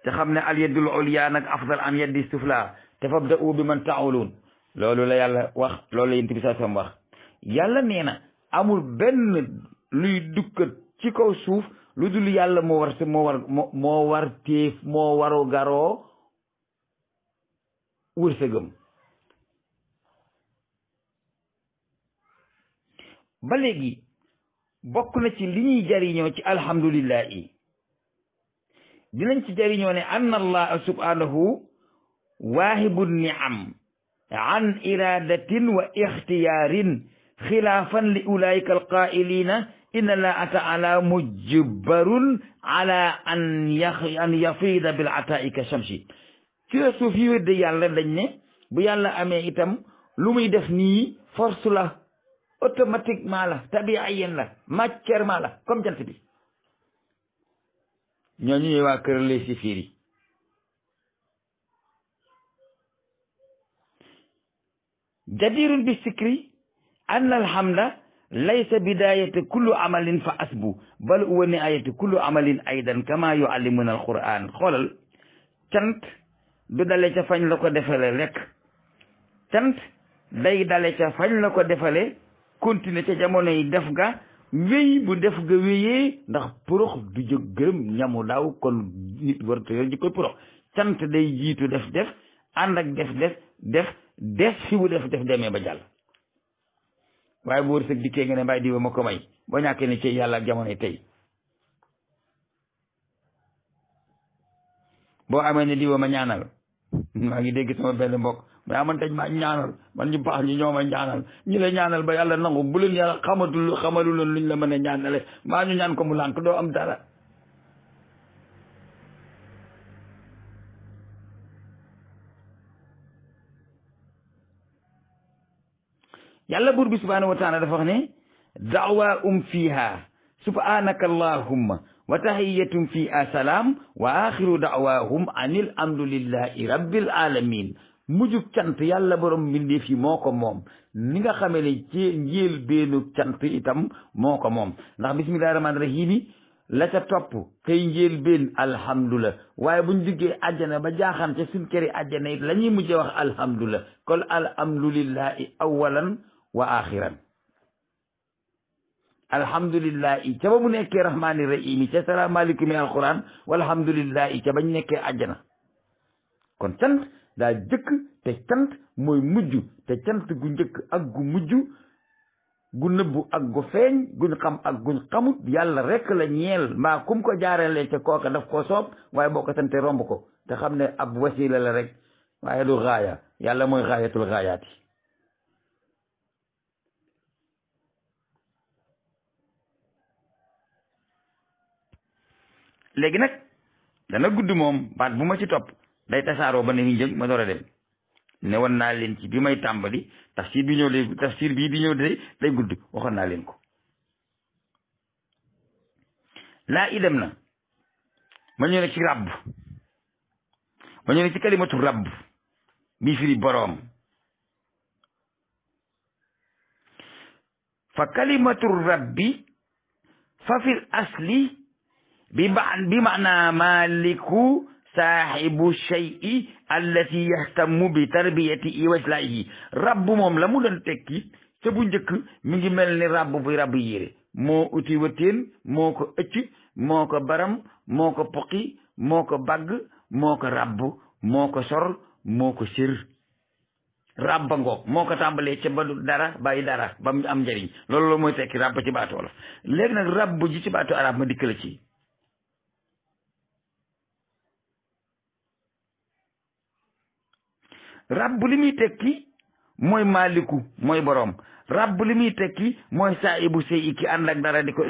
te xam ne al yaddul ulya nag afdal an yaddi sufla te fabda'u bi man ta'ulun loolu la yàlla wax loolu la yent bi sam wax yàlla nee na amul benn luy dukkat ci kaw suuf lu dul yàlla moo war téef moo waru garoo wërsëgam ba léegi bokk na ci li ñuy jariñoo ci alhamdulillahi dinañ ci jariñoo ne anna allah subhanahu waahibu ni'am an iradatin wa ixtiyaarin xilaafan li ulaika alqaa'ilina inna allaha ta'ala mujbarun ala an yafida bil ataa'i ka shamsi ci la suuf yi wedde yàlla dañ ne bu yàlla amee itam lu muy def nii force la automatiquement la tabiiyan la matièrement la comme jant bi ñooñu ñuy waa kër les si fiiri jadirun bi sikri anna alhamda laysa bidayata kullu amalin fa asbu bal huwa niayatu kullu amalin aydan kama yuallimuna alquran xoolal cant du dale ca fañ la ko defale rek cant day dale ca fañ la ko defale continuer ca jamono yi def ga wéy bu def ga wéyee ndax purox du jóg gërëm ñamu daaw kon nit war te yor ji koy purox cant day jiitu def ànd ak def fi bu def demee ba jàll waaye bu wërsëg dikkee nga ne mbay diwa ma ko may boo ñàkkee ne ci yàlla ak jamono tey boo amee ne diwa ma ñaanal maa ngi dégg sama benn mbokk man dañ ma ñaanal man ñu baax ñi ñoo ma ñaanal ñi la ñaanal ba yàlla nangu bu leen yàlla xamalu leen luñ la mën a ñaanale maa ñu ñaan ko mu lànk doo am dara yàlla buur bi subhanahu wa taala dafa wax ne da'wa fiha subhanaka allahumma wa tahiyyatum fiha salaam wa axiru da'wahum anil hamdulillahi rabbil alamin mujjug cant yàlla borom mbindeef yi moo ko moom ni nga xamee ne ci njël beenu cant itam moo ko moom ndax bismillahi rahmaani rahim la ca topp kay njël benn alhamdulillah waaye buñ duggee àjjana ba jaaxaan ca suñ këri àjjana it la ñuy mujjee wax alhamdulillah kon alhamdulillahi awalan wa axiran alhamdulillahi ca ba mu nekkee rahmaani rahim ca salaamaaleykum mi alquran walhamdulillahi ca bañ nekkee àjjana kon cant daa jëkk te cant mooy mujj te cant gu njëkk ak gu mujj gu nëbbu ak gu feeñ guñ xam ak guñ xamut yàlla rek la ñeel mbaa kum ko jaarelee ca kooka daf ko soob waaye boo ko sante romb ko te xam ne ab wasila la rek waaye du gaaya yàlla mooy gaayatul gaayaati léegi nag dana gudd moom baat bu ma ci topp day tasaaroo ba ne ni jëm ma door a dem ne woon naa leen ci bi may tàmbali tafsir bi ñëw de tafsir bii di ñëw de day gudd waxoon naa leen ko laa idem na ma ñëw ne ci rabb ma ñëw ne ci kalimatu rabb bii firi boroom fa kalimatu rabbi fa fil asli bi maana maliku saaxibu shay'i allati yahtammu bi tarbiyatihi wa islaahihi rabb moom la mu doon tekki ca bu njëkk mi ngi mel ni rabb buy rabb yére moo uti wëteen moo ko ëcc moo ko baram moo ko poqi moo ko bagg moo ko rabb moo ko sor moo ko sër rabba ngoog moo ko tàmbalee ca ba dara bàyyi dara ba mu am njëriñ loolu mooy tekki rabb ci baatu wolof léegi nag rabb ji ci baatu arab ma dikk la ci rabb li muy tekki mooy maaliku mooy boroom rabb li muy tekki mooy saahibu sey ki ànd ak dara di ko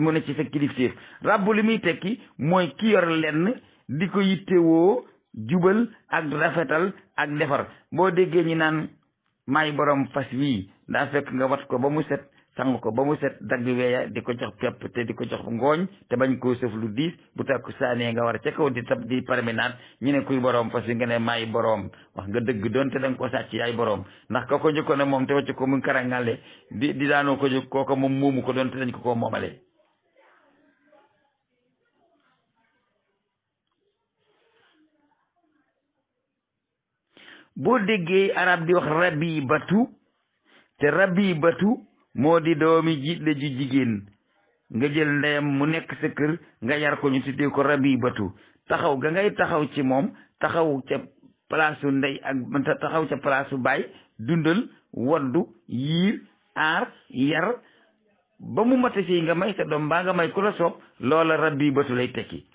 mu ne ci sa kilifteef rabb li muy tekki mooy ki yor lenn di ko yittewoo jubal ak rafetal ak defar boo déggee ñi naan maay boroom fas wii daa fekk nga wat ko ba mu set sang ko ba mu set dagg weeya di ko jox pepp te di ko jox ngooñ te bañ koo sëf lu diis bu takku saanee nga war ca kaw di tab di parminaat ñu ne kuy boroom fas wi nga ne maay boroom wax nga dëgg doon te da nga ko sàcc yaay boroom ndax ka ko njëkkoon ne moom te wacc ko mu karangale di daanoo ko jóg kooka moom moomu ko doon te dañ ko koo moomalee boo déggee arab di wax rabibatu te rabibatu moo di doomi jiitle ju jigéen nga jël ndeyam mu nekk sa kër nga yar ko ñu tuddee ko rabibatu taxaw ga ngay taxaw ci moom taxaw ca palaasu ndey ak taxaw ca palaasu baay dundal waddu yiir aar yar ba mu mata si nga may sa doom mbaa nga may ku la soob loola rabibatu lay tekki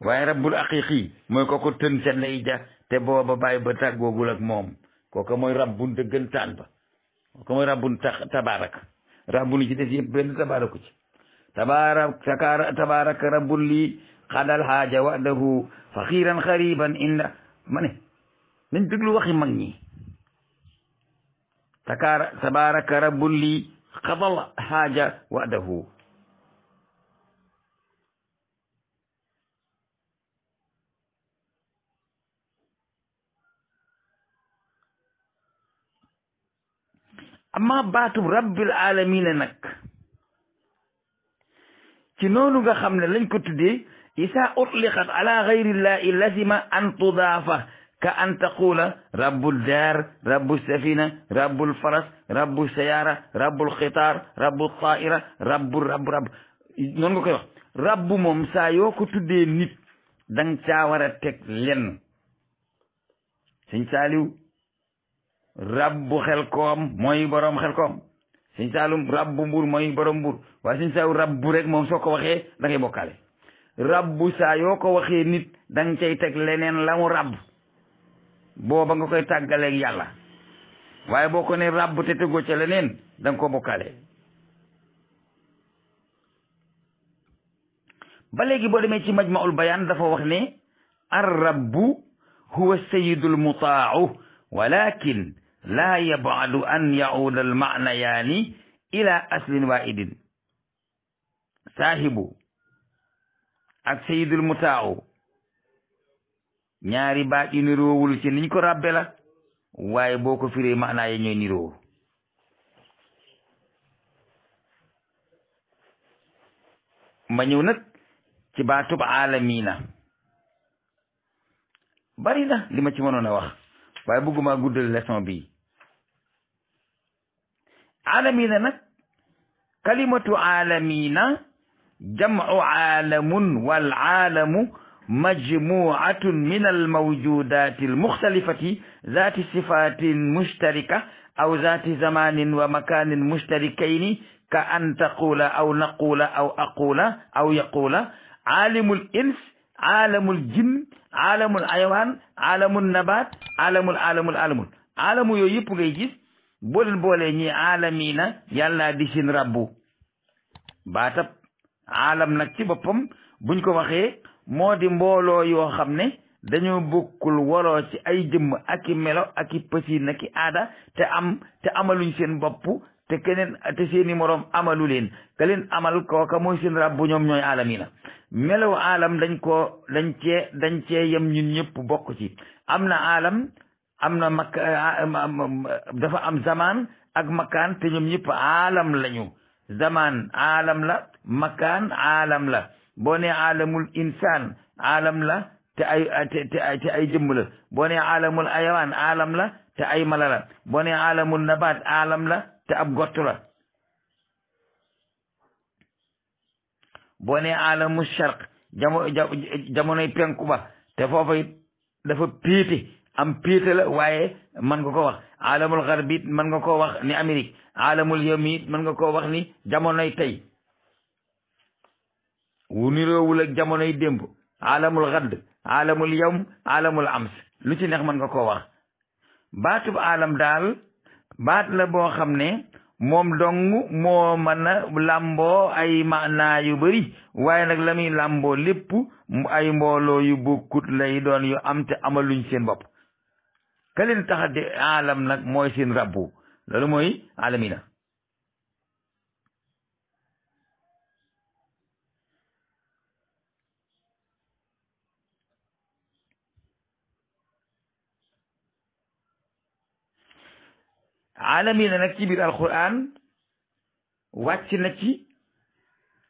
waaye rabbul aqiqi mooy ko tën sa ndey ja te booba bàyyi ba tàggoogul ak moom kooku mooy rabbun dëggantaan ba kooku mooy rabbun tabaaraka rabbun ci des yëpp benn tabaaraku ci tabaaraka rabbun lii xadal xaaja wadahu faxiiran xariban inda ma ne nañ déglu waxi mag ñi tabaaraka rabbun lii xadal xaaja wadahu amma baatu rabbil alamina nag ci noonu nga xam ne lañ ko tuddee isa utliqat ala gayrillahi lazima an tudaafa ka an taqula rabbul daar rabbul safina rabbul faras rabbul sayara rabbul xitaar rabbul taira rabb noonu nga koy wax rabbu moom saa yoo ko tuddee nit dang caa war a teg lenn sëñ Saaliw rabbu xel koom mooy borom xel koom sëñ Saalum rabbu mbur mooy borom mbur waaye sëñ Saalum rabbu rek moom soo ko waxee da ngay bokkaale rabbu saa yoo ko waxee nit da nga cay teg leneen la mu rabb booba nga koy tàggaleeg yàlla waaye boo ko ne rabb te tegoo ca leneen da nga ko bokkaale ba léegi boo demee ci majmaul bayaan dafa wax ne ar rabbu huwa sayidul mutaau walakin laa yabadu an yauda al maanayaani ila aslin waidin saahibu ak sayidul mutaaw ñaari baat yu niroowul ci niñ ko ràbbe la waaye boo ko firee maanaa yi ñooy niroo ma ñëw nag ci baatub aalamiina bari na li ma ci mënoon a wax waaye bëgguma guddal leçon bi aalamiina nag kalimatu aalamiina jam'u aalamun wal aalamu majmu'atun min al mawjudati al mukhtalifati zati sifatin mushtarika aw zati zamanin wa makanin mushtarikayni ka an taqula aw naqula aw aqula aw yaqula alimul ins alamul jinn alamul ayawaan alamul nabat alamul alamu yooyu yëpp ngay gis boo leen boolee ñi aalamiina yàlla di seen rabbu baatab aalam nag ci boppam buñ ko waxee moo di mbooloo yoo xam ne dañoo bokkul waroo ci ay jëmm ak i melo ak i pësin ak i aada te amaluñ seen bopp te keneen te seeni moroom amalu leen ka leen amal kooka mooy seen rabbu ñoom ñooy aalamiina melow aalam dañ cee yem ñun ñëpp bokk ci am na aalam am na dafa am zamaan ak makaan te ñoom ñëpp aalam lañu zamaan aalam la makaan aalam la boo nee aalamul insaan aalam la te ay jëmm la boo nee aalamul ayawaan aalam la te ay mala la boo nee aalamul nabaat aalam la te ab gott la boo nee aalamul sharq jamonoy penku ba te foofa it dafa péete am péete la waaye mën nga ko wax aalamul garbi it mën nga koo wax ni Amérique aalamul yawmi it mën nga koo wax ni jamonoy tey wu niroowul ak jamonoy démb aalamul gadd aalamul yawm aalamul ams lu ci neex mën nga koo wax baatub aalam daal baat la boo xam ne moom dong moo mën a làmboo ay maanaa yu bari waaye nag la muy làmboo lépp ay mbooloo yu bokkut lay doon yu am te amaluñ seen bopp ka leen tax di aalam nag mooy seen rabbu loolu mooy aalamiina aalamiina nag ci biir alquran wàcc na ci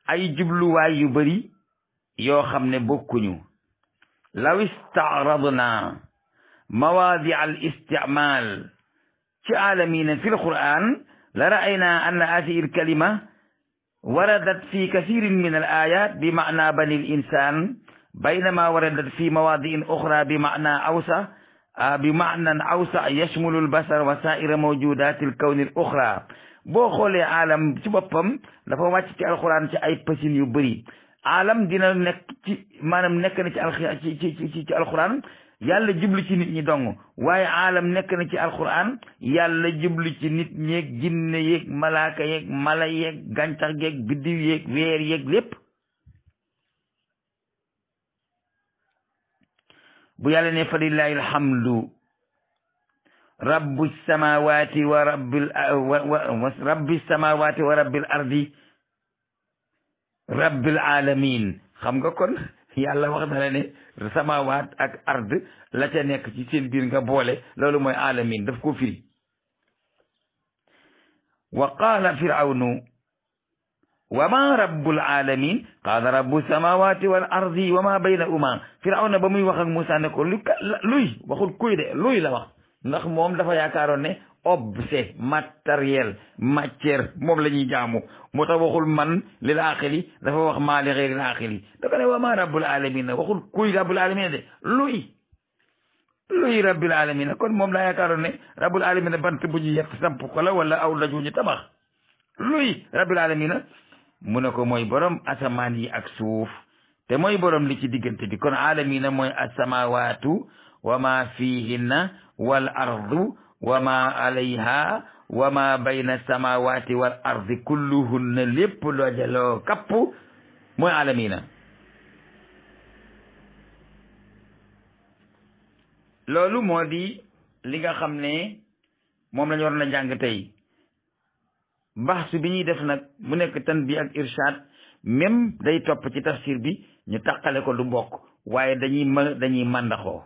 ay jubluwaay yu bari yoo xam ne bokkuñu law istaaradna mawaadi al istimaal ci aalamiina fi alquran la ra'ayna anna hadihi alkalima waradat fi kathirin min al ayat bi maana bani al insan baynama waradat fi mawaadiin uxra bi maana awsa بمعنى أوسع يشمل البشر وسائر موجودات الكون الأخرى boo xoolee aalam ci boppam dafa wàcc ci alxuraan ci ay pësin yu bëri aalam dina nekk ci maanaam nekk na ci alxuraan yàlla jublu ci nit ñi dong waaye aalam nekk na ci alxuraan yàlla jublu ci nit ñeeg jinne yeeg malaaka yeeg mala yeeg gàncax yeeg biddiw yeeg weer yeeg lépp bu yàlla ne fa lillahi alhamdu rabbi samawati wa rabbil ardi rabbil alamin xam nga kon yàlla wax na la ne samawaat ak ard la ca nekk ci seen biir nga boole loolu mooy alamin daf ko firi wa qaala firawnu wa ma rabbul alamin qaala rabbu samawati wal ardi wa ma baynahuma firawna ba muy wax ak Musaa ne ko luy waxul kuy de luy la wax ndax moom dafa yaakaaroon ne objet matériel matière moom la ñuy jaamu moo tax waxul man lil aqili dafa wax maa li ghayril aqili dafa ne wa ma rabbul alamin waxul kuy rabbul alamin de luy rabbil alamin kon moom laa yaakaaroon ne rabbul alamin bant bu ñu yett samp ko la wala aw daju ñu tabax luy rabbil alamin mu ne ko mooy borom asamaan yi ak suuf te mooy borom li ci diggante bi kon alamina mooy asamawaatu wa ma fihinna wal ardu wa ma alayha wa ma bayna samawati wal ardi kulluhunna lépp loojaloo kapp mooy alamina loolu moo di li nga xam ne moom la ñu war na jàng tey baxsu bi ñuy def nag mu nekk tanbiih ak irshaad même day topp ci tafsir bi ñu taqale ko du bokk waaye dañuy màndaxoo